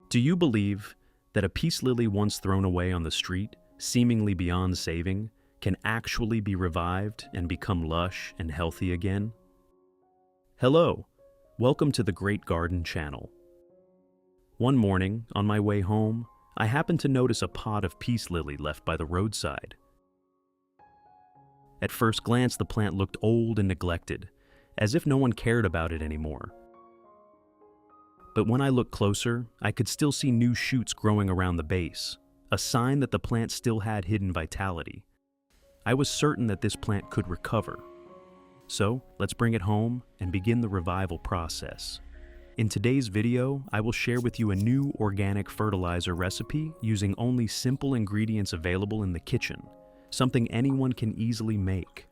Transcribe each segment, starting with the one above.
Do you believe that a peace lily once thrown away on the street, seemingly beyond saving, can actually be revived and become lush and healthy again? Hello, welcome to the Great Garden channel. One morning, on my way home, I happened to notice a pot of peace lily left by the roadside. At first glance, the plant looked old and neglected, as if no one cared about it anymore. But when I looked closer, I could still see new shoots growing around the base, a sign that the plant still had hidden vitality. I was certain that this plant could recover. So, let's bring it home and begin the revival process. In today's video, I will share with you a new organic fertilizer recipe using only simple ingredients available in the kitchen, something anyone can easily make.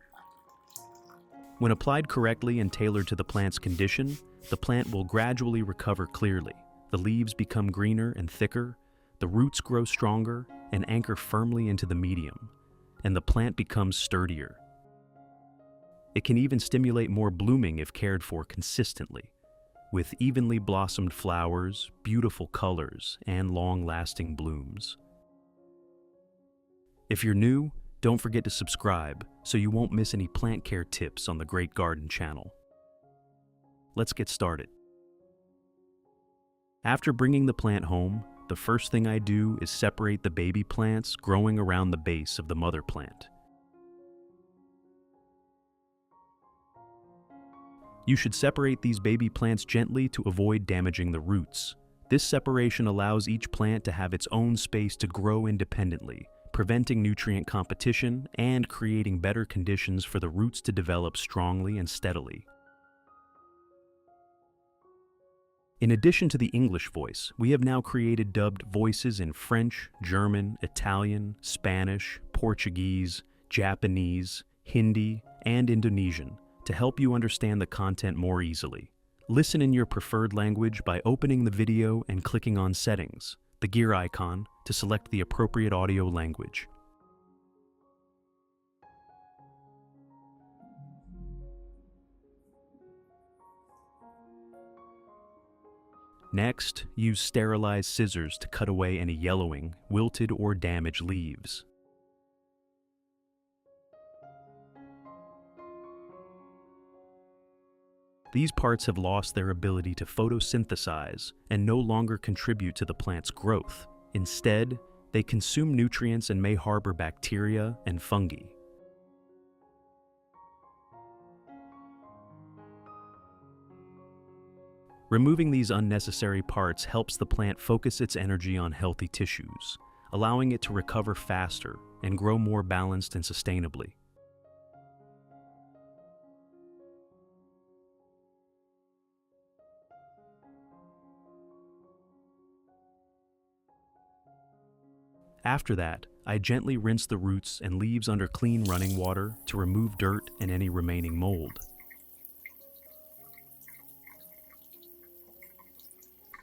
When applied correctly and tailored to the plant's condition, the plant will gradually recover clearly. The leaves become greener and thicker, the roots grow stronger and anchor firmly into the medium, and the plant becomes sturdier. It can even stimulate more blooming if cared for consistently, with evenly blossomed flowers, beautiful colors, and long-lasting blooms. If you're new, don't forget to subscribe so you won't miss any plant care tips on the Great Garden channel. Let's get started. After bringing the plant home, the first thing I do is separate the baby plants growing around the base of the mother plant. You should separate these baby plants gently to avoid damaging the roots. This separation allows each plant to have its own space to grow independently, preventing nutrient competition and creating better conditions for the roots to develop strongly and steadily. In addition to the English voice, we have now created dubbed voices in French, German, Italian, Spanish, Portuguese, Japanese, Hindi, and Indonesian to help you understand the content more easily. Listen in your preferred language by opening the video and clicking on Settings, the gear icon, to select the appropriate audio language. Next, use sterilized scissors to cut away any yellowing, wilted, or damaged leaves. These parts have lost their ability to photosynthesize and no longer contribute to the plant's growth. Instead, they consume nutrients and may harbor bacteria and fungi. Removing these unnecessary parts helps the plant focus its energy on healthy tissues, allowing it to recover faster and grow more balanced and sustainably. After that, I gently rinse the roots and leaves under clean running water to remove dirt and any remaining mold.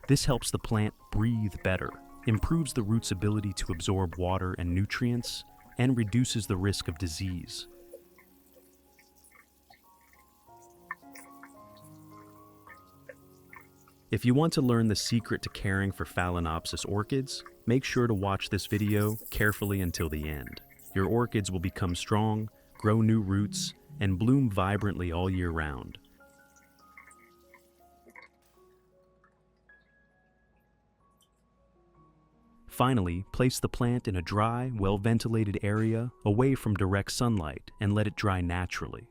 This helps the plant breathe better, improves the root's ability to absorb water and nutrients, and reduces the risk of disease. If you want to learn the secret to caring for Phalaenopsis orchids, make sure to watch this video carefully until the end. Your orchids will become strong, grow new roots, and bloom vibrantly all year round. Finally, place the plant in a dry, well-ventilated area away from direct sunlight and let it dry naturally.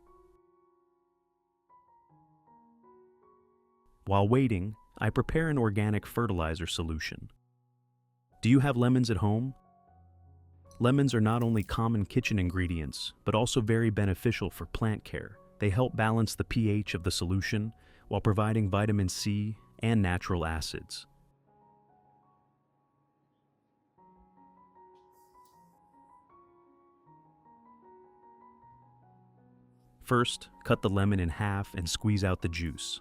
While waiting, I prepare an organic fertilizer solution. Do you have lemons at home? Lemons are not only common kitchen ingredients, but also very beneficial for plant care. They help balance the pH of the solution while providing vitamin C and natural acids. First, cut the lemon in half and squeeze out the juice.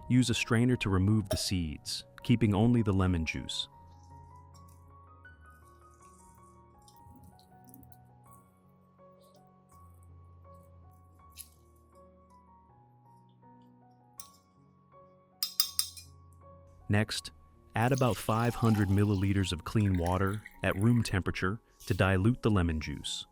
Use a strainer to remove the seeds, keeping only the lemon juice. Next, add about 500 milliliters of clean water at room temperature to dilute the lemon juice.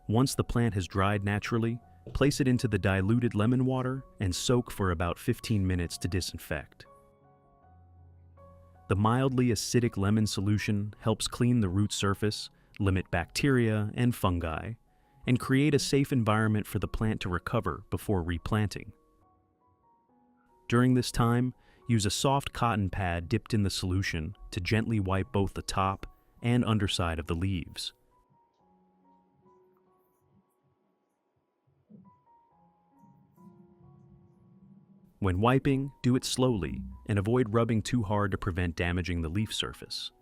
Once the plant has dried naturally, place it into the diluted lemon water and soak for about 15 minutes to disinfect. The mildly acidic lemon solution helps clean the root surface, limit bacteria and fungi, and create a safe environment for the plant to recover before replanting. During this time, use a soft cotton pad dipped in the solution to gently wipe both the top and underside of the leaves. When wiping, do it slowly and avoid rubbing too hard to prevent damaging the leaf surface.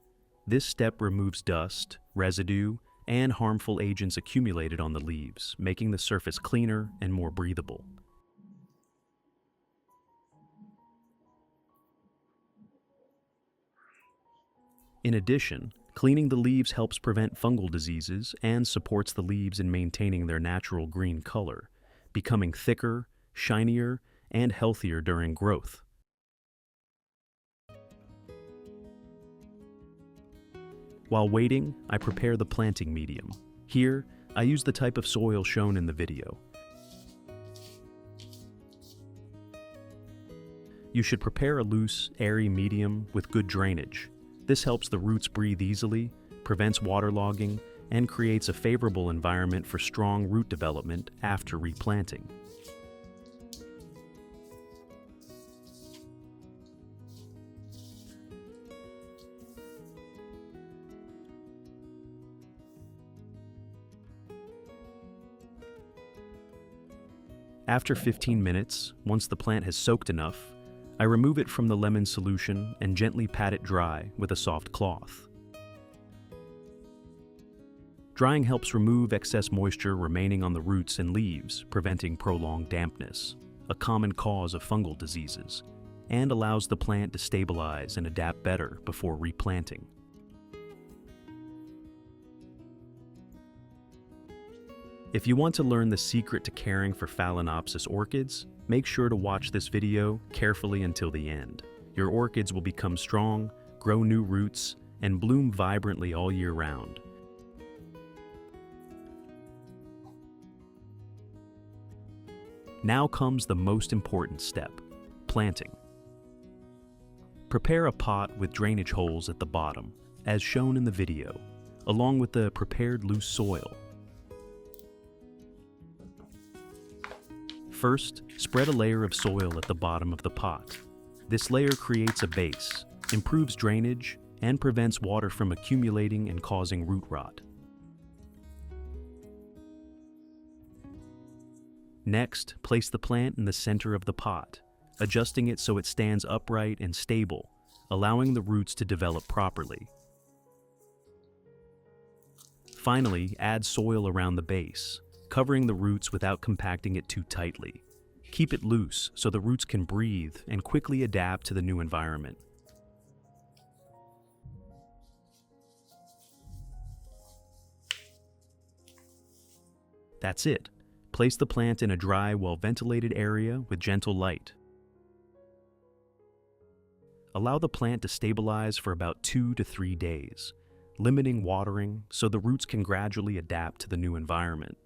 This step removes dust, residue, and harmful agents accumulated on the leaves, making the surface cleaner and more breathable. In addition, cleaning the leaves helps prevent fungal diseases and supports the leaves in maintaining their natural green color, becoming thicker, shinier, and healthier during growth. While waiting, I prepare the planting medium. Here, I use the type of soil shown in the video. You should prepare a loose, airy medium with good drainage. This helps the roots breathe easily, prevents waterlogging, and creates a favorable environment for strong root development after replanting. After 15 minutes, once the plant has soaked enough, I remove it from the lemon solution and gently pat it dry with a soft cloth. Drying helps remove excess moisture remaining on the roots and leaves, preventing prolonged dampness, a common cause of fungal diseases, and allows the plant to stabilize and adapt better before replanting. If you want to learn the secret to caring for Phalaenopsis orchids, make sure to watch this video carefully until the end. Your orchids will become strong, grow new roots, and bloom vibrantly all year round. Now comes the most important step, planting. Prepare a pot with drainage holes at the bottom, as shown in the video, along with the prepared loose soil. First, spread a layer of soil at the bottom of the pot. This layer creates a base, improves drainage, and prevents water from accumulating and causing root rot. Next, place the plant in the center of the pot, adjusting it so it stands upright and stable, allowing the roots to develop properly. Finally, add soil around the base, covering the roots without compacting it too tightly. Keep it loose so the roots can breathe and quickly adapt to the new environment. That's it. Place the plant in a dry, well-ventilated area with gentle light. Allow the plant to stabilize for about 2 to 3 days, limiting watering so the roots can gradually adapt to the new environment.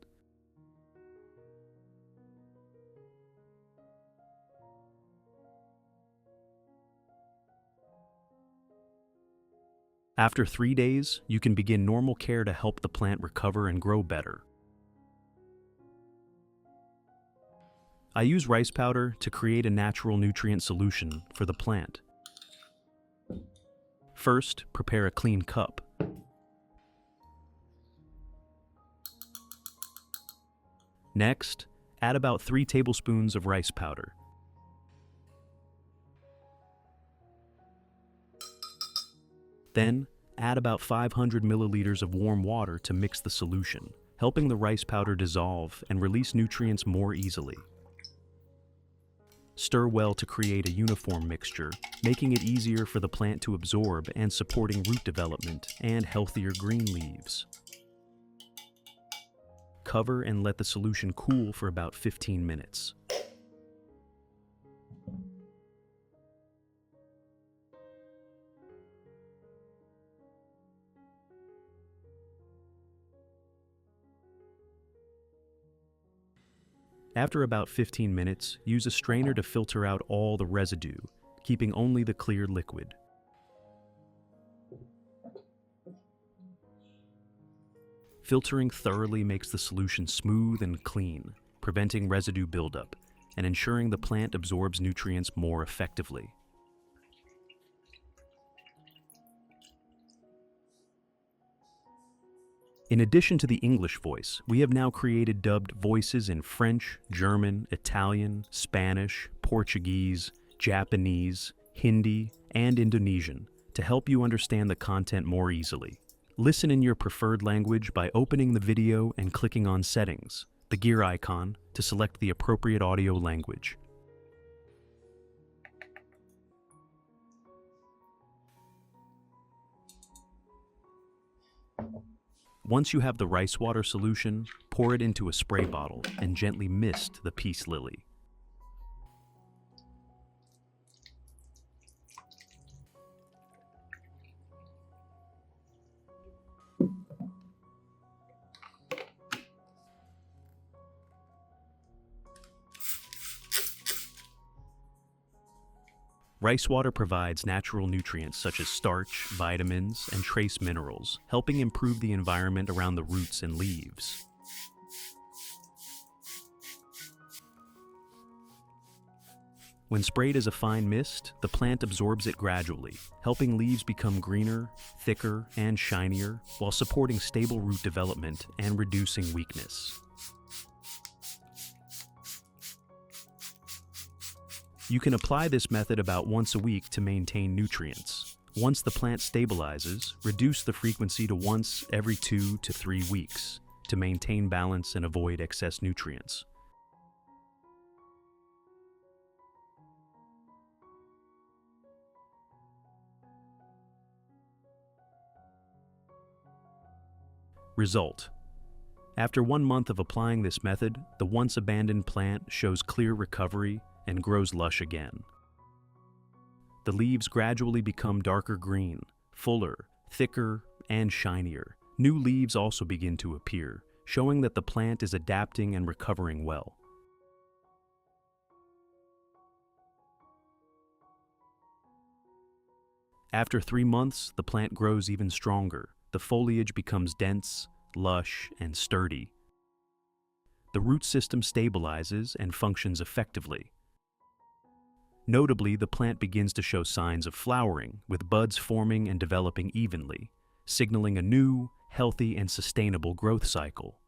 After 3 days, you can begin normal care to help the plant recover and grow better. I use rice powder to create a natural nutrient solution for the plant. First, prepare a clean cup. Next, add about 3 tablespoons of rice powder. Then, add about 500 milliliters of warm water to mix the solution, helping the rice powder dissolve and release nutrients more easily. Stir well to create a uniform mixture, making it easier for the plant to absorb and supporting root development and healthier green leaves. cover and let the solution cool for about 15 minutes. After about 15 minutes, use a strainer to filter out all the residue, keeping only the clear liquid. Filtering thoroughly makes the solution smooth and clean, preventing residue buildup and ensuring the plant absorbs nutrients more effectively. In addition to the English voice, we have now created dubbed voices in French, German, Italian, Spanish, Portuguese, Japanese, Hindi, and Indonesian to help you understand the content more easily. Listen in your preferred language by opening the video and clicking on Settings, the gear icon, to select the appropriate audio language. Once you have the rice water solution, pour it into a spray bottle and gently mist the peace lily. Rice water provides natural nutrients such as starch, vitamins, and trace minerals, helping improve the environment around the roots and leaves. When sprayed as a fine mist, the plant absorbs it gradually, helping leaves become greener, thicker, and shinier, while supporting stable root development and reducing weakness. You can apply this method about once a week to maintain nutrients. Once the plant stabilizes, reduce the frequency to once every 2 to 3 weeks to maintain balance and avoid excess nutrients. Result: after 1 month of applying this method, the once abandoned plant shows clear recovery and grows lush again. The leaves gradually become darker green, fuller, thicker, and shinier. New leaves also begin to appear, showing that the plant is adapting and recovering well. After 3 months, the plant grows even stronger. The foliage becomes dense, lush, and sturdy. The root system stabilizes and functions effectively. Notably, the plant begins to show signs of flowering, with buds forming and developing evenly, signaling a new, healthy, and sustainable growth cycle.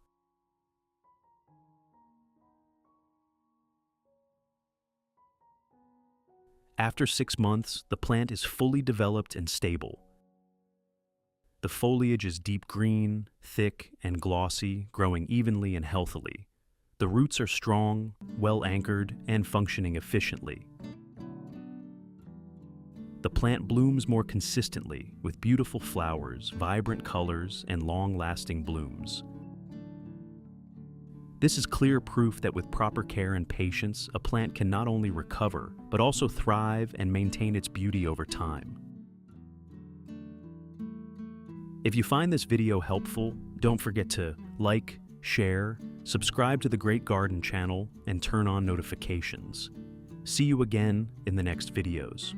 After 6 months, the plant is fully developed and stable. The foliage is deep green, thick, and glossy, growing evenly and healthily. The roots are strong, well anchored, and functioning efficiently. The plant blooms more consistently, with beautiful flowers, vibrant colors, and long-lasting blooms. This is clear proof that with proper care and patience, a plant can not only recover, but also thrive and maintain its beauty over time. If you find this video helpful, don't forget to like, share, subscribe to the Great Garden channel, and turn on notifications. See you again in the next videos.